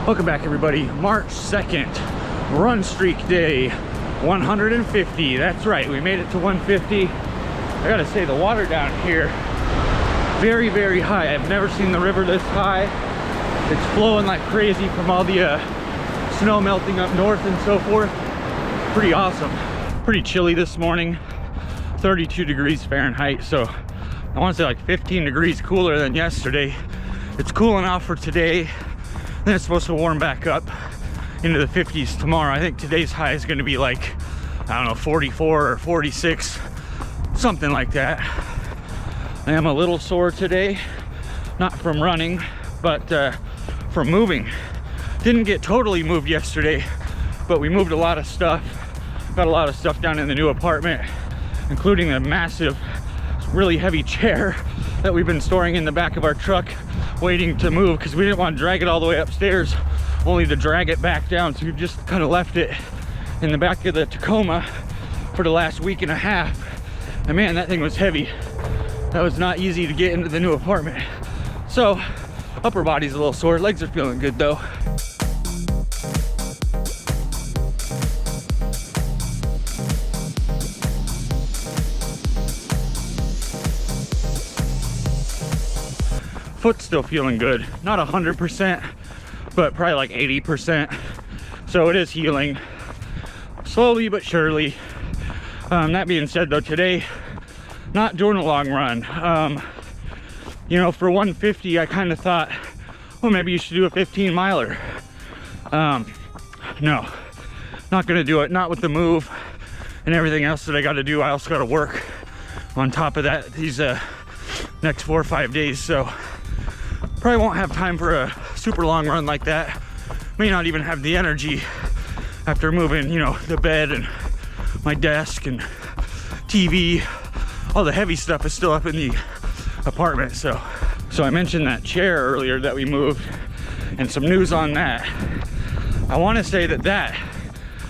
Welcome back, everybody. March 2nd, run streak day 150. That's right, we made it to 150. I gotta say, the water down here, very, very high. I've never seen the river this high. It's flowing like crazy from all the snow melting up north and so forth. Pretty awesome. Pretty chilly this morning, 32 degrees Fahrenheit. So I want to say like 15 degrees cooler than yesterday. It's cooling off for today. Then it's supposed to warm back up into the 50s tomorrow. I think today's high is going to be like, I don't know, 44 or 46, something like that. I am a little sore today, not from running, but from moving. Didn't get totally moved yesterday, but we moved a lot of stuff. Got a lot of stuff down in the new apartment, including a massive, really heavy chair that we've been storing in the back of our truck, waiting to move because we didn't want to drag it all the way upstairs, only to drag it back down. So we've just kind of left it in the back of the Tacoma for the last week and a half. And man, that thing was heavy. That was not easy to get into the new apartment. So upper body's a little sore, legs are feeling good though. Foot's still feeling good, not 100%, but probably like 80%. So it is healing slowly but surely. That being said though, today, not doing a long run. You know, for 150, I kind of thought, well, maybe you should do a 15 miler. No, not gonna do it, not with the move and everything else that I gotta do. I also gotta work on top of that these next 4 or 5 days. So probably won't have time for a super long run like that. May not even have the energy after moving, you know, the bed and my desk and TV. All the heavy stuff is still up in the apartment. So I mentioned that chair earlier that we moved, and some news on that. I want to say that that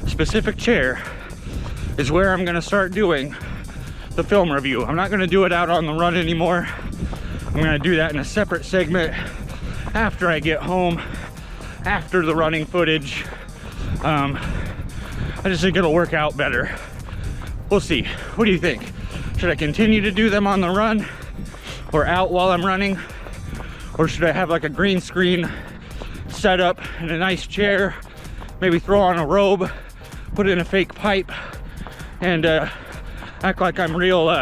specific chair is where I'm going to start doing the film review. I'm not going to do it out on the run anymore. I'm gonna do that in a separate segment after I get home, after the running footage. I just think it'll work out better. We'll see. What do you think? Should I continue to do them on the run or out while I'm running? Or should I have like a green screen set up in a nice chair, maybe throw on a robe, put in a fake pipe, and act like I'm real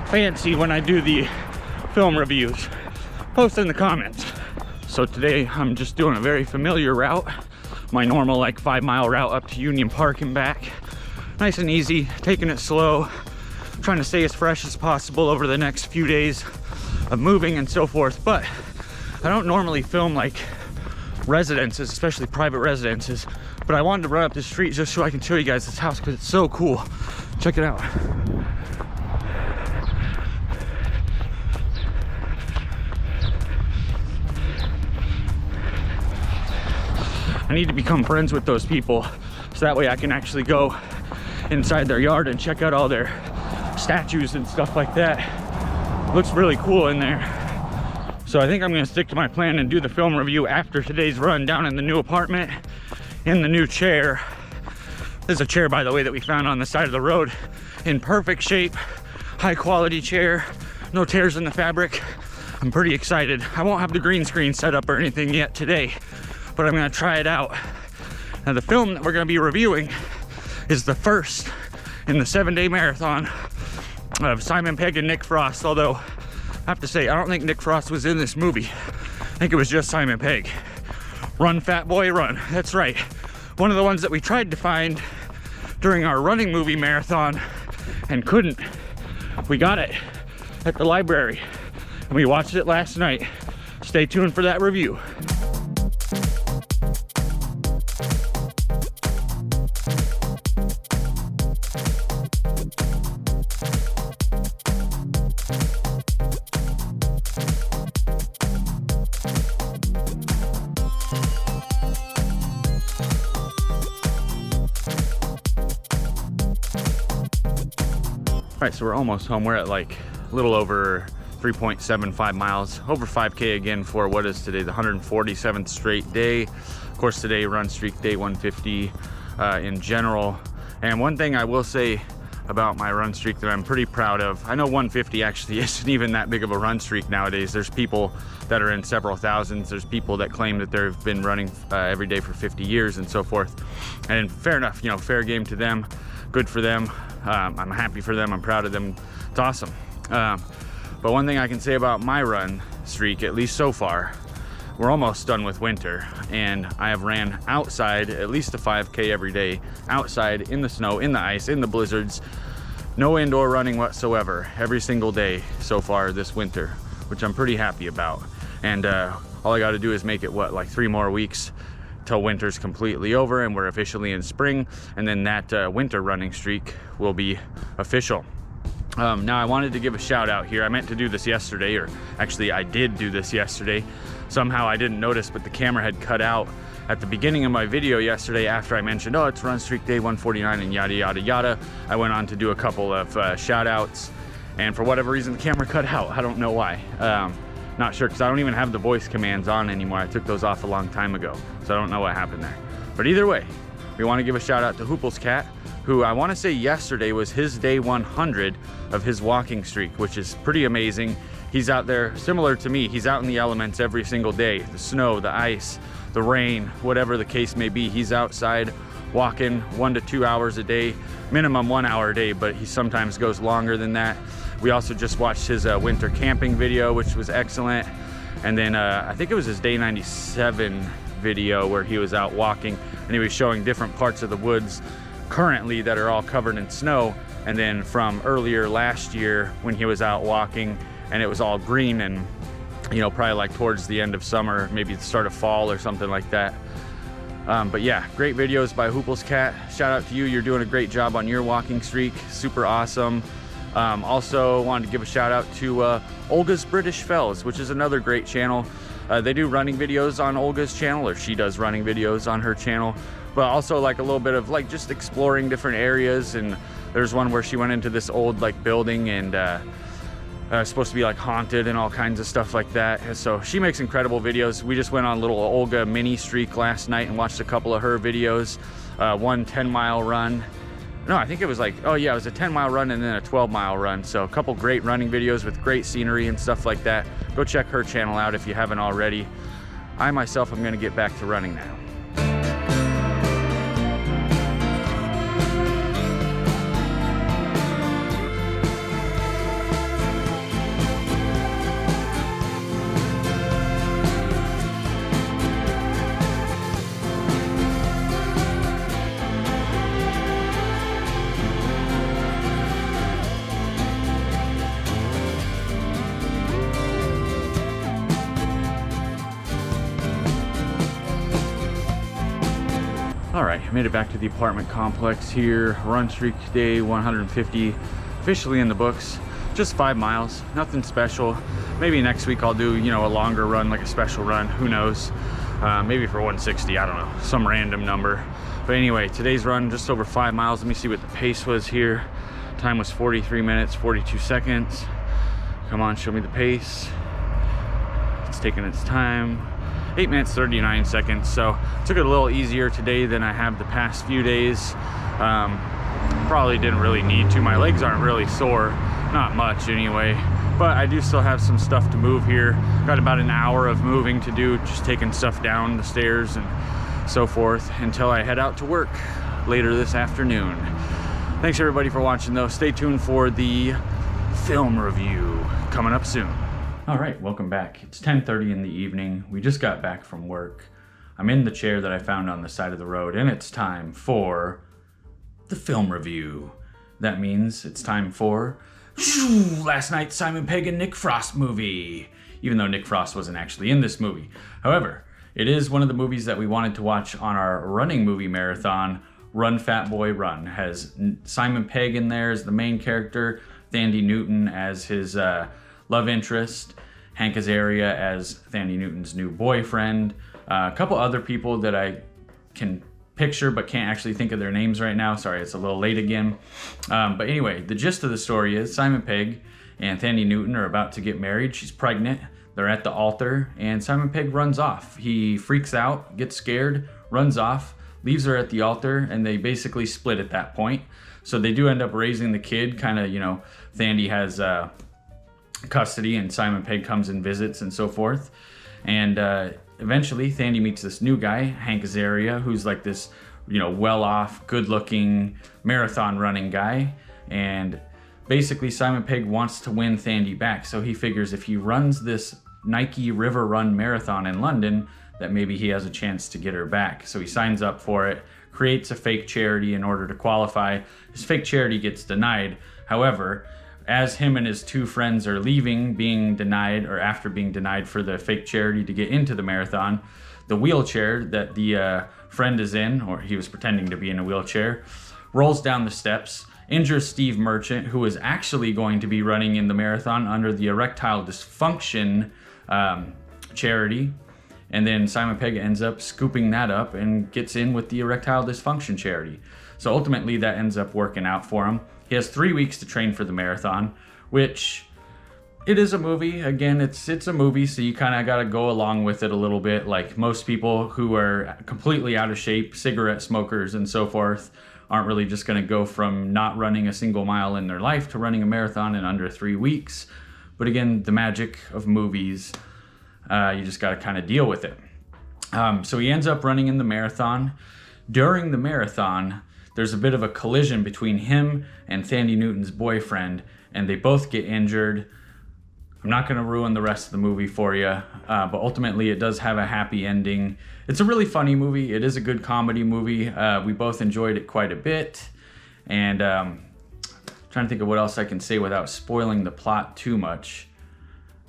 fancy when I do the film reviews? Post in the comments. So today I'm just doing a very familiar route, my normal like 5-mile route up to Union Park and back. Nice and easy, taking it slow, trying to stay as fresh as possible over the next few days of moving and so forth. But I don't normally film like residences, especially private residences, but I wanted to run up the street just so I can show you guys this house because it's so cool. Check it out. I need to become friends with those people so that way I can actually go inside their yard and check out all their statues and stuff like that. Looks really cool in there. So I think I'm gonna stick to my plan and do the film review after today's run down in the new apartment, in the new chair. There's a chair, by the way, that we found on the side of the road in perfect shape, high quality chair, no tears in the fabric. I'm pretty excited. I won't have the green screen set up or anything yet today, but I'm gonna try it out. Now the film that we're gonna be reviewing is the first in the 7-day marathon of Simon Pegg and Nick Frost, although I have to say, I don't think Nick Frost was in this movie. I think it was just Simon Pegg. Run, Fatboy, run. That's right. One of the ones that we tried to find during our running movie marathon and couldn't. We got it at the library and we watched it last night. Stay tuned for that review. All right, so we're almost home. We're at like a little over 3.75 miles, over 5K again for what is today the 147th straight day. Of course, today run streak day 150 in general. And one thing I will say about my run streak that I'm pretty proud of, I know 150 actually isn't even that big of a run streak nowadays. There's people that are in several thousands. There's people that claim that they've been running every day for 50 years and so forth. And fair enough, you know, fair game to them, good for them. I'm happy for them, I'm proud of them, it's awesome. But one thing I can say about my run streak, at least so far, we're almost done with winter, and I have ran outside at least a 5K every day, outside in the snow, in the ice, in the blizzards. No indoor running whatsoever, every single day so far this winter, which I'm pretty happy about. And all I gotta do is make it, what, like 3 more weeks till winter's completely over and we're officially in spring, and then that winter running streak will be official. Now I wanted to give a shout out here. I meant to do this yesterday, or actually I did do this yesterday. Somehow I didn't notice, but the camera had cut out at the beginning of my video yesterday after I mentioned, oh, it's run streak day 149 and yada, yada, yada. I went on to do a couple of shout outs, and for whatever reason, the camera cut out. I don't know why. Not sure, because I don't even have the voice commands on anymore. I took those off a long time ago, so I don't know what happened there. But either way, we want to give a shout out to Hoople's cat, who I want to say yesterday was his day 100 of his walking streak, which is pretty amazing. He's out there, similar to me, he's out in the elements every single day. The snow, the ice, the rain, whatever the case may be. He's outside walking 1 to 2 hours a day, minimum 1 hour a day, but he sometimes goes longer than that. We also just watched his winter camping video, which was excellent. And then I think it was his day 97 video where he was out walking and he was showing different parts of the woods currently that are all covered in snow. And then from earlier last year when he was out walking and it was all green, and you know, probably like towards the end of summer, maybe the start of fall or something like that. But yeah, great videos by Hoople's cat. Shout out to you, you're doing a great job on your walking streak, super awesome. Also wanted to give a shout out to Olga's British Fells, which is another great channel. They do running videos on Olga's channel, or she does running videos on her channel, but also like a little bit of like just exploring different areas. And there's one where she went into this old like building and supposed to be like haunted and all kinds of stuff like that. So she makes incredible videos. We just went on a little Olga mini streak last night and watched a couple of her videos. One 10-mile run. No, I think it was like, oh yeah, it was a 10-mile run and then a 12-mile run. So a couple great running videos with great scenery and stuff like that. Go check her channel out if you haven't already. I myself am gonna get back to running now. All right, I made it back to the apartment complex here. Run streak day 150, officially in the books. Just 5 miles, nothing special. Maybe next week I'll do, you know, a longer run, like a special run, who knows? Maybe for 160, I don't know, some random number. But anyway, today's run, just over 5 miles. Let me see what the pace was here. Time was 43 minutes, 42 seconds. Come on, show me the pace. It's taking its time. 8 minutes, 39 seconds. So took it a little easier today than I have the past few days. Probably didn't really need to. My legs aren't really sore, not much anyway. But I do still have some stuff to move here. Got about an hour of moving to do, just taking stuff down the stairs and so forth until I head out to work later this afternoon. Thanks everybody for watching though. Stay tuned for the film review coming up soon. All right, welcome back. It's 10:30 in the evening. We just got back from work. I'm in the chair that I found on the side of the road, and it's time for the film review. That means it's time for last night's Simon Pegg and Nick Frost movie, even though Nick Frost wasn't actually in this movie. However, it is one of the movies that we wanted to watch on our running movie marathon, Run Fatboy Run. Has Simon Pegg in there as the main character, Thandie Newton as his love interest, Hank Azaria as Thandie Newton's new boyfriend, a couple other people that I can picture but can't actually think of their names right now. Sorry, it's a little late again. But anyway, the gist of the story is Simon Pegg and Thandie Newton are about to get married. She's pregnant. They're at the altar, and Simon Pegg runs off. He freaks out, gets scared, runs off, leaves her at the altar, and they basically split at that point. So they do end up raising the kid, kind of, you know, Thandie has custody, and Simon Pegg comes and visits and so forth. And eventually Thandie meets this new guy, Hank Azaria, who's like this, you know, well-off, good-looking marathon running guy. And basically Simon Pegg wants to win Thandie back. So he figures if he runs this Nike River Run Marathon in London, that maybe he has a chance to get her back. So he signs up for it, creates a fake charity in order to qualify. His fake charity gets denied. However, as him and his two friends are leaving, being denied, or after being denied for the fake charity to get into the marathon, the wheelchair that the friend is in, or he was pretending to be in a wheelchair, rolls down the steps, injures Steve Merchant, who is actually going to be running in the marathon under the erectile dysfunction charity. And then Simon Pegg ends up scooping that up and gets in with the erectile dysfunction charity. So ultimately that ends up working out for him. He has 3 weeks to train for the marathon, which it is a movie. Again, it's a movie, so you kind of got to go along with it a little bit. Like most people who are completely out of shape, cigarette smokers and so forth, aren't really just going to go from not running a single mile in their life to running a marathon in under 3 weeks. But again, the magic of movies, you just got to kind of deal with it. So he ends up running in the marathon. During the marathon, there's a bit of a collision between him and Thandie Newton's boyfriend, and they both get injured. I'm not going to ruin the rest of the movie for you, but ultimately it does have a happy ending. It's a really funny movie. It is a good comedy movie. We both enjoyed it quite a bit, and trying to think of what else I can say without spoiling the plot too much.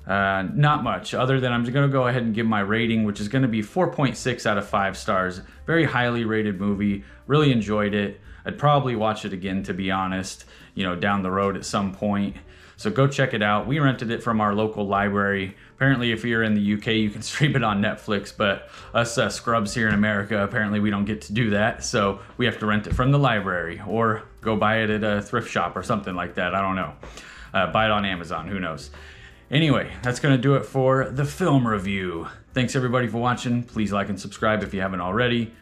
Not much, other than I'm just going to go ahead and give my rating, which is going to be 4.6 out of 5 stars. Very highly rated movie. Really enjoyed it. I'd probably watch it again, to be honest, you know, down the road at some point. So go check it out. We rented it from our local library. Apparently, if you're in the UK, you can stream it on Netflix, but us scrubs here in America, apparently we don't get to do that. So we have to rent it from the library or go buy it at a thrift shop or something like that. I don't know. Buy it on Amazon. Who knows? Anyway, that's going to do it for the film review. Thanks everybody for watching. Please like and subscribe if you haven't already.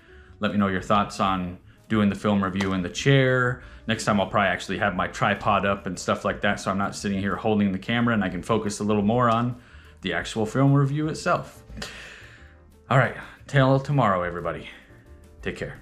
Let me know your thoughts on doing the film review in the chair. Next time I'll probably actually have my tripod up and stuff like that, so I'm not sitting here holding the camera and I can focus a little more on the actual film review itself. All right, till tomorrow, everybody. Take care.